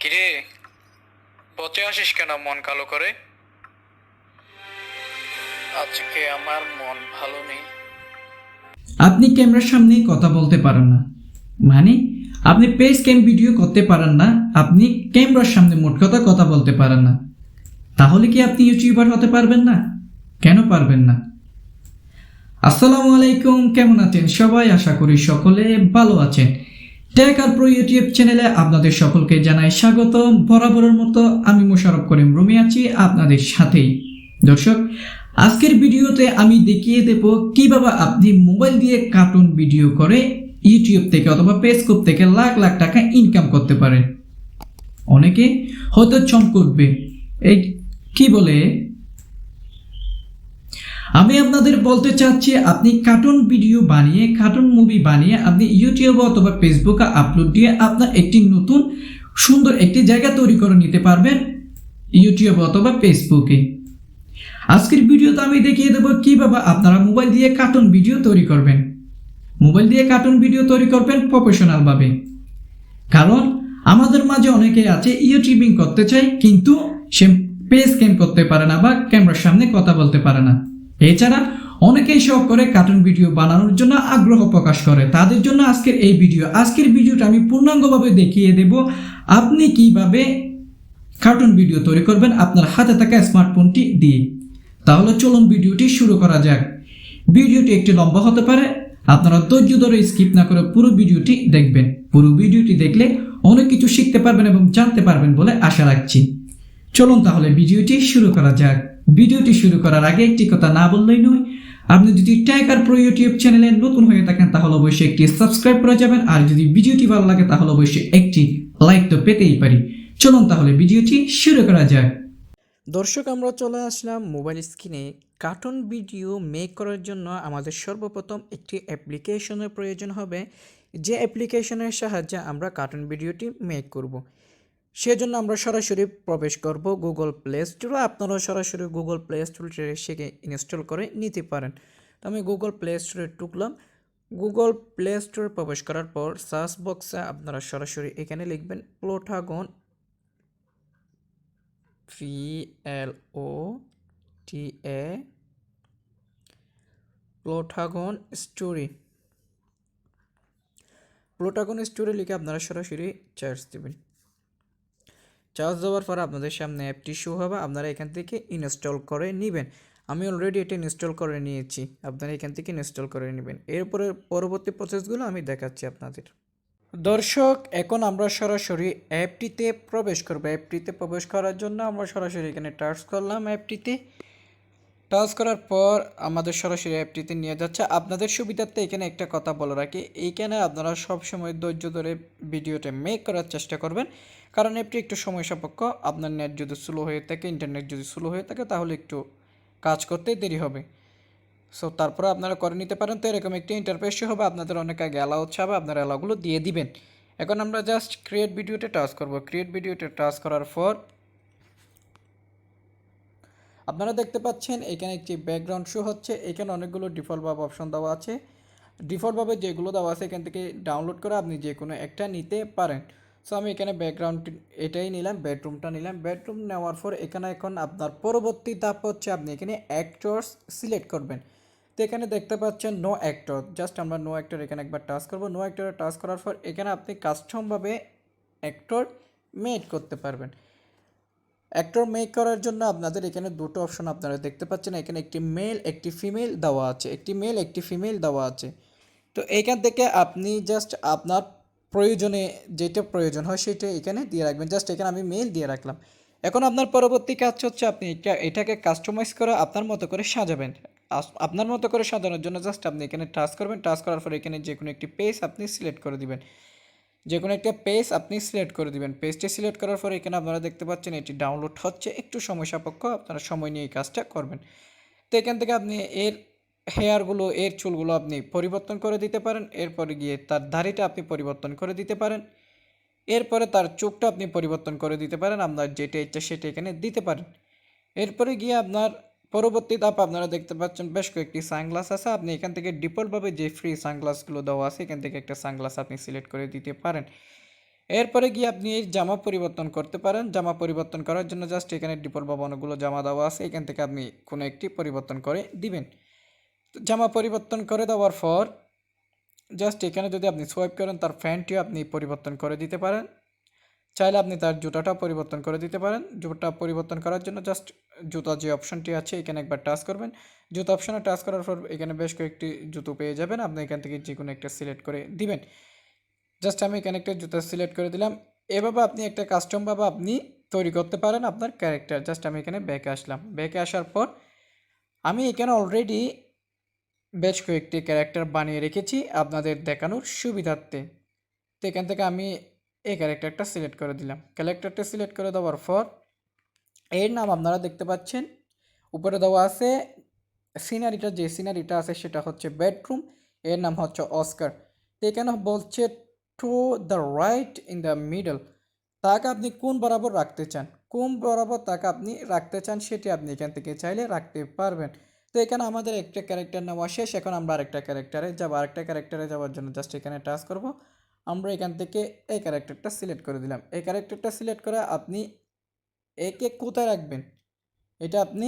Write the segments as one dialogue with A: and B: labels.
A: কিরে, পচে আসিস কেন মন কালো করে? আজকে আমার মন ভালো নেই।
B: আপনি ক্যামেরার সামনে কথা বলতে পারেন না, মানে আপনি পেজ ক্যাম ভিডিও করতে পারেন না, আপনি ক্যামেরার সামনে মোট কথা বলতে পারেন না, তাহলে কি আপনি ইউটিউবার হতে পারবেন না? কেন পারবেন না? আসসালামু আলাইকুম, কেমন আছেন সবাই? আশা করি সকলে ভালো আছেন। টেক আর প্রো ইউটিউব চ্যানেলে আপনাদের সকলকে জানাই স্বাগত। বরাবরের মতো আমি মোশাররফ করিম রুমি আছি আপনাদের সাথেই। দর্শক, আজকের ভিডিওতে আমি দেখিয়ে দেব কিভাবে আপনি মোবাইল দিয়ে কার্টুন ভিডিও করে ইউটিউব থেকে অথবা ফেসবুক থেকে লাখ লাখ টাকা ইনকাম করতে পারেন। অনেকে হয়তো চমক উঠবে, এই কি বলে? আমি আপনাদের বলতে চাচ্ছি, আপনি কার্টুন ভিডিও বানিয়ে, কার্টুন মুভি বানিয়ে আপনি ইউটিউবে অথবা ফেসবুকে আপলোড দিয়ে আপনার একটি নতুন সুন্দর একটি জায়গা তৈরি করে নিতে পারবেন ইউটিউবে অথবা ফেসবুকে। আজকের ভিডিওতে আমি দেখিয়ে দেবো কিভাবে আপনারা মোবাইল দিয়ে কার্টুন ভিডিও তৈরি করবেন। মোবাইল দিয়ে কার্টুন ভিডিও তৈরি করবেন প্রফেশনাল ভাবে। কারণ আমাদের মাঝে অনেকেই আছে ইউটিউবিং করতে চায়, কিন্তু সে পেজ ক্যাম করতে পারে না বা ক্যামেরার সামনে কথা বলতে পারে না। এছাড়া অনেকেই শখ করে কার্টুন ভিডিও বানানোর জন্য আগ্রহ প্রকাশ করে। তাদের জন্য আজকের ভিডিওটা আমি পূর্ণাঙ্গভাবে দেখিয়ে দেব আপনি কিভাবে কার্টুন ভিডিও তৈরি করবেন আপনার হাতে থাকা স্মার্টফোনটি দিয়ে। তাহলে চলুন ভিডিওটি শুরু করা যাক। ভিডিওটি একটু লম্বা হতে পারে, আপনারা ধৈর্য ধরে স্কিপ না করে পুরো ভিডিওটি দেখবেন। পুরো ভিডিওটি দেখলে অনেক কিছু শিখতে পারবেন এবং জানতে পারবেন বলে আশা রাখছি। চলুন তাহলে ভিডিওটি শুরু করা যাক। ভিডিওটি শুরু করার আগে একটি কথা না বললেই নয়, আপনি যদি টেক আর প্রো ইউটিউব চ্যানেলে নতুন হয়ে থাকেন তাহলে অবশ্যই একটি সাবস্ক্রাইব করে যাবেন, আর যদি ভিডিওটি ভালো লাগে তাহলে অবশ্যই একটি লাইক তো পেতেই পারি। চলুন তাহলে ভিডিওটি শুরু করা যাক।
C: দর্শক, আমরা চলে আসলাম মোবাইল স্ক্রিনে। কার্টুন ভিডিও মেক করার জন্য আমাদের সর্বপ্রথম একটি অ্যাপ্লিকেশনের প্রয়োজন হবে, যে অ্যাপ্লিকেশনের সাহায্যে আমরা কার্টুন ভিডিওটি মেক করব। সেজন্য আমরা সরাসরি প্রবেশ করব গুগল প্লে স্টোরে। আপনারাও সরাসরি গুগল প্লে স্টোর থেকে ইনস্টল করে নিতে পারেন। তো আমি গুগল প্লে স্টোরে ঢুকলাম। গুগল প্লে স্টোরে প্রবেশ করার পর সার্চ বক্সে আপনারা সরাসরি এখানে লিখবেন প্লোটাগন, PLOTA, প্লোটাগন স্টোরি। প্লোটাগন স্টোরি লিখে আপনারা সরাসরি চার্জ দেবেন। চার্জ দেওয়ার পর আপনাদের সামনে অ্যাপটি শো হবে, আপনারা এখান থেকে ইনস্টল করে নেবেন। আমি অলরেডি এটা ইনস্টল করে নিয়েছি, আপনারা এখান থেকে ইনস্টল করে নেবেন। এরপরে পরবর্তী প্রসেসগুলো আমি দেখাচ্ছি আপনাদের। দর্শক, এখন আমরা সরাসরি অ্যাপটিতে প্রবেশ করব। অ্যাপটিতে প্রবেশ করার জন্য আমরা সরাসরি এখানে টাচ করলাম। অ্যাপটিতে টাচ করার পর আমাদের সরাসরি অ্যাপটিতে নিয়ে যাচ্ছে। আপনাদের সুবিধার্থে এখানে একটা কথা বলে রাখি, এইখানে আপনারা সবসময় ধৈর্য ধরে ভিডিওটা মেক করার চেষ্টা করবেন, কারণ অ্যাপটি একটু সময় সাপেক্ষ। আপনার নেট যদি স্লো হয়ে থাকে, ইন্টারনেট যদি স্লো হয়ে থাকে, তাহলে একটু কাজ করতে দেরি হবে। সো তারপরে আপনারা করে নিতে পারেন। তো এরকম একটি ইন্টারফেস হবে, আপনাদের অনেক আগে অ্যালাউ চাবে, আপনারা অ্যালাউগুলো দিয়ে দিবেন। এখন আমরা জাস্ট ক্রিয়েট ভিডিওতে টাচ করব। ক্রিয়েট ভিডিওতে টাচ করার পর আপনারা দেখতে পাচ্ছেন এখানে একটি ব্যাকগ্রাউন্ড শো হচ্ছে। এখানে অনেকগুলো ডিফল্টভাবে অপশন দেওয়া আছে। ডিফল্টভাবে যেগুলো দেওয়া আছে এখান থেকে ডাউনলোড করে আপনি যে কোনো একটা নিতে পারেন। সো আমি এখানে ব্যাকগ্রাউন্ড এটাই নিলাম, বেডরুমটা নিলাম। বেডরুম নেওয়ার পর এখানে এখন আপনার পরবর্তী ধাপ হচ্ছে আপনি এখানে অ্যাক্টরস সিলেক্ট করবেন। তো এখানে দেখতে পাচ্ছেন নো অ্যাক্টর, জাস্ট আমরা নো অ্যাক্টর এখানে একবার টাচ করব। নো অ্যাক্টরে টাচ করার পর এখানে আপনি কাস্টমভাবে অ্যাক্টর মেড করতে পারবেন। অ্যাক্টর মেক করার জন্য আপনাদের এখানে দুটো অপশন আপনারা দেখতে পাচ্ছেন, এখানে একটি মেল একটি ফিমেল দেওয়া আছে, একটি মেল একটি ফিমেল দেওয়া আছে। তো এইখান থেকে আপনি জাস্ট আপনার প্রয়োজনে যেটা প্রয়োজন হয় সেটা এখানে দিয়ে রাখবেন। জাস্ট এখানে আমি মেল দিয়ে রাখলাম। এখন আপনার পরবর্তী কাজ হচ্ছে আপনি এটাকে কাস্টমাইজ করে আপনার মতো করে সাজাবেন। আপনার মতো করে সাজানোর জন্য জাস্ট আপনি এখানে টাচ করবেন। টাচ করার পর এখানে যে কোনো একটি পেজ আপনি সিলেক্ট করে দিবেন। যে কোনো একটা পেজ আপনি সিলেক্ট করে দিবেন। পেজটি সিলেক্ট করার পর এখানে আপনারা দেখতে পাচ্ছেন এটি ডাউনলোড হচ্ছে, একটু সময় সাপেক্ষ, আপনারা সময় নিয়ে এই কাজটা করবেন। তো এখান থেকে আপনি এর হেয়ারগুলো, এর চুলগুলো আপনি পরিবর্তন করে দিতে পারেন। এরপরে গিয়ে তার দাড়িটা আপনি পরিবর্তন করে দিতে পারেন। এরপরে তার চোখটা আপনি পরিবর্তন করে দিতে পারেন, আপনার যেটা ইচ্ছা সেটা এখানে দিতে পারেন। এরপরে গিয়ে আপনার পরবর্তী ধাপ আপনারা দেখতে পাচ্ছেন বেশ কয়েকটি সানগ্লাস আছে। আপনি এখান থেকে ডিফল্টভাবে যে ফ্রি সানগ্লাসগুলো দেওয়া আছে এখান থেকে একটা সানগ্লাস আপনি সিলেক্ট করে দিতে পারেন। এরপরে গিয়ে আপনি এই জামা পরিবর্তন করতে পারেন। জামা পরিবর্তন করার জন্য জাস্ট এখানে ডিফল্ট ভাবে অনেকগুলো জামা দেওয়া আছে, এখান থেকে আপনি কোনো একটি পরিবর্তন করে দিবেন। তো জামা পরিবর্তন করে দেওয়ার পর জাস্ট এখানে যদি আপনি সোয়াইপ করেন তার প্যান্টটিও আপনি পরিবর্তন করে দিতে পারেন। চাইলে আপনি তার জুতাটাও পরিবর্তন করে দিতে পারেন। জুতা পরিবর্তন করার জন্য জাস্ট জুতা যে অপশনটি আছে এখানে একবার টাচ করবেন। জুতা অপশনে টাচ করার পর এখানে বেশ কয়েকটি জুতো পেয়ে যাবেন, আপনি এখান থেকে যে কোনো একটা সিলেক্ট করে দিবেন। জাস্ট আমি এখানে একটা জুতা সিলেক্ট করে দিলাম। এভাবে আপনি একটা কাস্টমভাবে আপনি তৈরি করতে পারেন আপনার ক্যারেক্টার। জাস্ট আমি এখানে ব্যাকে আসলাম। ব্যাকে আসার পর আমি এখানে অলরেডি বেশ কয়েকটি ক্যারেক্টার বানিয়ে রেখেছি আপনাদের দেখানোর সুবিধার্থে। তো এখান থেকে আমি এই ক্যারেক্টারটা সিলেক্ট করে দিলাম। ক্যারেক্টারটা সিলেক্ট করে দেওয়ার পর এর নাম আপনারা দেখতে পাচ্ছেন উপরে দেওয়া আছে। সিনারিটা যে সিনারিটা আছে সেটা হচ্ছে বেডরুম, এর নাম হচ্ছে অস্কার। তো এখানে বলছে to the right in the middle, তাকে আপনি কোন বরাবর রাখতে চান, কোন বরাবর তাকে আপনি রাখতে চান সেটি আপনি এখান থেকে চাইলে রাখতে পারবেন। তো এখানে আমাদের একটা ক্যারেক্টার নেওয়া শেষ, এখন আমরা আরেকটা ক্যারেক্টারে যাব। আরেকটা ক্যারেক্টারে যাওয়ার জন্য জাস্ট এখানে টাচ করব। আমরা এখান থেকে এই ক্যারেক্টারটা সিলেক্ট করে দিলাম। এই ক্যারেক্টারটা সিলেক্ট করে আপনি একে কোথায় রাখবেন এটা আপনি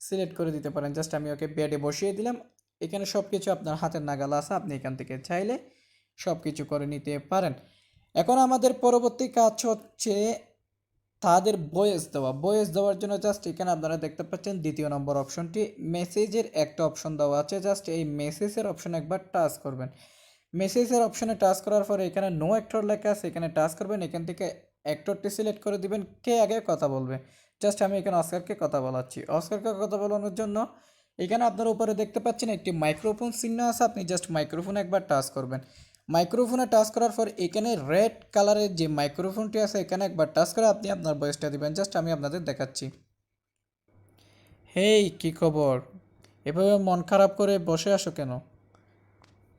C: সিলেক্ট করে দিতে পারেন। জাস্ট আমি ওকে বেডে বসিয়ে দিলাম। এখানে সব কিছু আপনার হাতের নাগাল আছে, আপনি এখান থেকে চাইলে সব কিছু করে নিতে পারেন। এখন আমাদের পরবর্তী কাজ হচ্ছে তাদের ভয়েস দেওয়া। ভয়েস দেওয়ার জন্য জাস্ট এখানে আপনারা দেখতে পাচ্ছেন দ্বিতীয় নম্বর অপশনটি মেসেজের একটা অপশন দেওয়া আছে। জাস্ট এই মেসেজের অপশন একবার টাচ করবেন। মেসেজের অপশনে টাচ করার পরে এখানে নো অ্যাক্টর লেখা আছে, এখানে টাচ করবেন। এখান থেকে অ্যাক্টরটি সিলেক্ট করে দিবেন কে আগে কথা বলবে। জাস্ট আমি এখানে অস্কারকে কথা বলাচ্ছি। অস্কারকে কথা বলানোর জন্য এখানে আপনার উপরে দেখতে পাচ্ছেন একটি মাইক্রোফোন চিহ্ন আছে, আপনি জাস্ট মাইক্রোফোনে একবার টাচ করবেন। মাইক্রোফোনে টাচ করার পর এখানে রেড কালারের যে মাইক্রোফোনটি আছে এখানে একবার টাচ করে আপনি আপনার ভয়েসটা দিবেন। জাস্ট আমি আপনাদের দেখাচ্ছি। হেই কি খবর, এভাবে মন খারাপ করে বসে আসো কেন?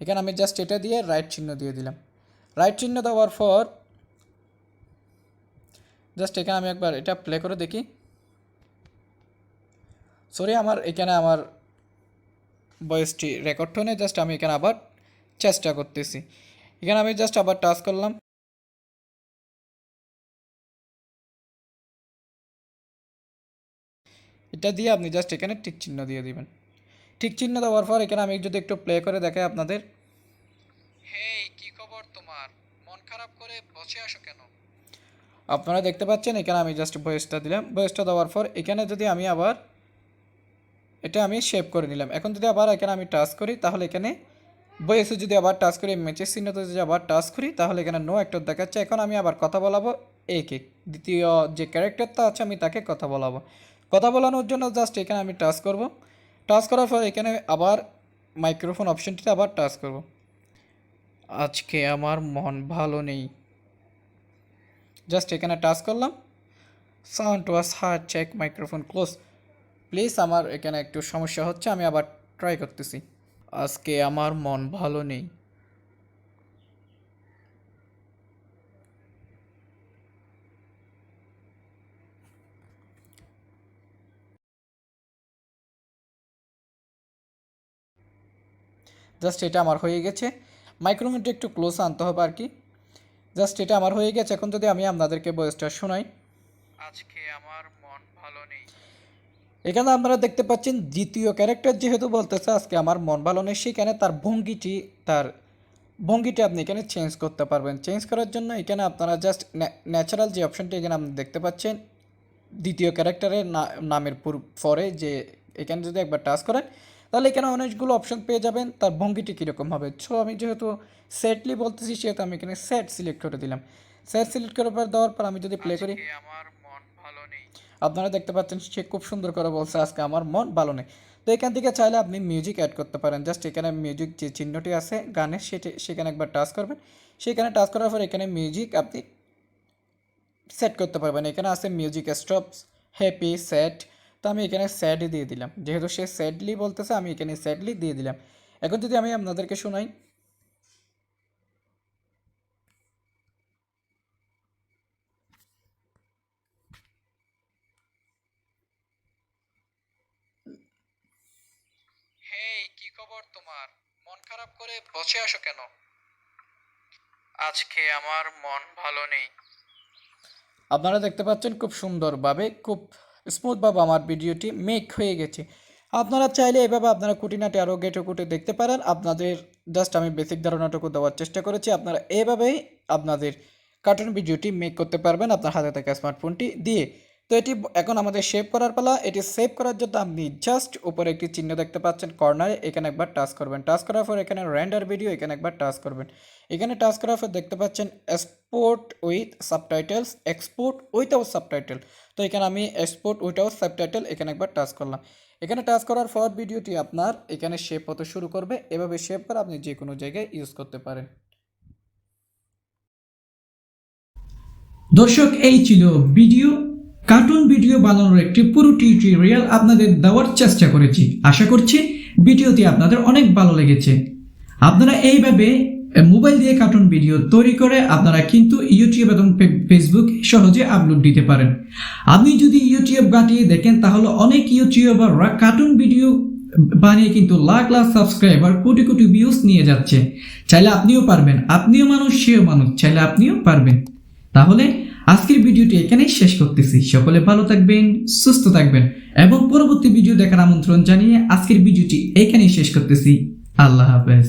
C: এখানে আমি জাস্ট এটা দিয়ে রাইট চিহ্ন দিয়ে দিলাম। রাইট চিহ্ন দেওয়ার পর জাস্ট এখানে আমি একবার এটা প্লে করে দেখি। সরি, আমার এখানে আমার ভয়েসটি রেকর্ড হয়নি। জাস্ট আমি এখানে আবার চেষ্টা করতেছি। এখানে আমি জাস্ট আবার টাচ করলাম। এটা দিয়ে আপনি জাস্ট এখানে টিক চিহ্ন দিয়ে দিবেন। টিক চিহ্ন দেওয়ার পর এখানে আমি যদি একটু প্লে করে দেখাই আপনাদের। হেই কি খবর তোমার, মন খারাপ করে বসে আসো কেন? আপনারা দেখতে পাচ্ছেন এখানে আমি জাস্ট ভয়েসটা দিলাম। ভয়েসটা দেওয়ার পর এখানে যদি আমি আবার এটা আমি সেভ করে নিলাম। এখন যদি আবার এখানে আমি টাচ করি তাহলে এখানে ভয়েসে যদি আবার টাচ করি, ম্যাচের চিহ্নতে যদি আবার টাচ করি তাহলে এখানে নো অ্যাক্টর দেখাচ্ছে। এখন আমি আবার কথা বলাবো একে, দ্বিতীয় যে ক্যারেক্টারটা আছে আমি তাকে কথা বলাবো। কথা বলানোর জন্য জাস্ট এখানে আমি টাচ করব। টাচ করার পর এখানে আবার মাইক্রোফোন অপশনটিতে আবার টাচ করব। আজকে আমার মন ভালো নেই, জাস্ট এখানে টাচ করলাম। Sound was hard, check microphone close. Please, আমার এখানে একটু সমস্যা হচ্ছে, আমি আবার ট্রাই করতেছি। আজকে আমার মন ভালো নেই। জাস্ট এটা আমার হয়ে গেছে। মাইক্রোফোনটা একটু ক্লোজ আনতে হবে আর কি। জাস্ট এটা আমার হয়ে গেছে। এখন যদি আমি আপনাদেরকে ভয়েসটা শোনাই।
A: আজকে আমার মন ভালো নেই।
C: এখানে আপনারা দেখতে পাচ্ছেন দ্বিতীয় ক্যারেক্টার যেহেতু বলতেছে আজকে আমার মন ভালো নেই, সেখানে তার ভঙ্গিটি আপনি এখানে চেঞ্জ করতে পারবেন। চেঞ্জ করার জন্য এখানে আপনারা জাস্ট ন্যাচারাল যে অপশনটি এখানে আপনি দেখতে পাচ্ছেন দ্বিতীয় ক্যারেক্টারের নামের পরে যে এখানে যদি একবার টাচ করেন তাহলে এখানে অনেকগুলো অপশন পেয়ে যাবেন তার ভঙ্গিটি কীরকম হবে। সো আমি যেহেতু সেটলি বলতেছি সেহেতু আমি এখানে সেট সিলেক্ট করে দিলাম। সেট সিলেক্ট করার পর দেওয়ার পর আমি যদি প্লে করি
A: আজকে আমার মন ভালো নেই।
C: আপনারা দেখতে পাচ্ছেন সে খুব সুন্দর করে বলছে আজকে আমার মন ভালো নেই। তো এখান থেকে চাইলে আপনি মিউজিক অ্যাড করতে পারেন। জাস্ট এখানে মিউজিক যে চিহ্নটি আছে গানের সেখানে একবার টাচ করবেন। সেখানে টাচ করার পর এখানে মিউজিক আপনি সেট করতে পারবেন। এখানে আছে মিউজিক স্টপস, হ্যাপি, স্যাড। তো আমি এখানে স্যাডই দিয়ে দিলাম, যেহেতু সে স্যাডলি বলতেছে আমি এখানে স্যাডলি দিয়ে দিলাম। এখন যদি আমি আপনাদেরকে শোনাই।
A: হেই কি খবর তোমার, মন খারাপ করে বসে আসো কেন? আজকে আমার মন ভালো নেই।
C: আপনারা দেখতে পাচ্ছেন খুব সুন্দরভাবে খুব স্মুথভাবে আমার ভিডিওটি মেক হয়ে গেছে। আপনারা চাইলে এভাবে আপনারা খুঁটিনাটি আরও গেটে কুটে দেখতে পারেন। আপনাদের জাস্ট আমি বেসিক ধারণাটুকু দেওয়ার চেষ্টা করেছি। আপনারা এভাবেই আপনাদের কার্টুন ভিডিওটি মেক করতে পারবেন আপনার হাতে থাকা স্মার্টফোনটি দিয়ে। তো এটি এখন আমাদের সেভ করার পালা। এটি সেভ করার জন্য আপনি জাস্ট উপরে একটি চিহ্ন দেখতে পাচ্ছেন কর্নারে, এখানে একবার টাচ করবেন। টাচ করার পর এখানে রেন্ডার ভিডিও, এখানে একবার টাচ করবেন। এখানে টাচ করার পর দেখতে পাচ্ছেন export with subtitles, export without subtitle. তো এখানে আমি এক্সপোর্ট উইথাউট সাবটাইটেল এখানে একবার টাচ করলাম। এখানে টাচ করার পর ভিডিওটি আপনার এখানে শেপ হতে শুরু করবে। এভাবে শেপ করে আপনি যে কোনো জায়গায় ইউজ করতে পারেন।
B: দর্শক, এই ছিল কার্টুন ভিডিও বানানোর একটি পুরো টিউটোরিয়াল আপনাদের দেওয়ার চেষ্টা করেছি। আশা করছি ভিডিওটি আপনাদের অনেক ভালো লেগেছে। আপনারা এইভাবে মোবাইল দিয়ে কার্টুন ভিডিও তৈরি করে আপনারা কিন্তু ইউটিউব এবং ফেসবুক সহজে আপলোড দিতে পারেন। আপনি যদি ইউটিউব ঘাঁটিয়ে দেখেন তাহলে অনেক ইউটিউবাররা কার্টুন ভিডিও বানিয়ে কিন্তু লাখ লাখ সাবস্ক্রাইবার, কোটি কোটি ভিউজ নিয়ে যাচ্ছে। চাইলে আপনিও পারবেন, আপনিও মানুষ সেও মানুষ, চাইলে আপনিও পারবেন। তাহলে আজকের ভিডিওটি এখানেই শেষ করতেছি। সকলে ভালো থাকবেন, সুস্থ থাকবেন এবং পরবর্তী ভিডিও দেখার আমন্ত্রণ জানিয়ে আজকের ভিডিওটি এখানেই শেষ করতেছি। আল্লাহ হাফেজ।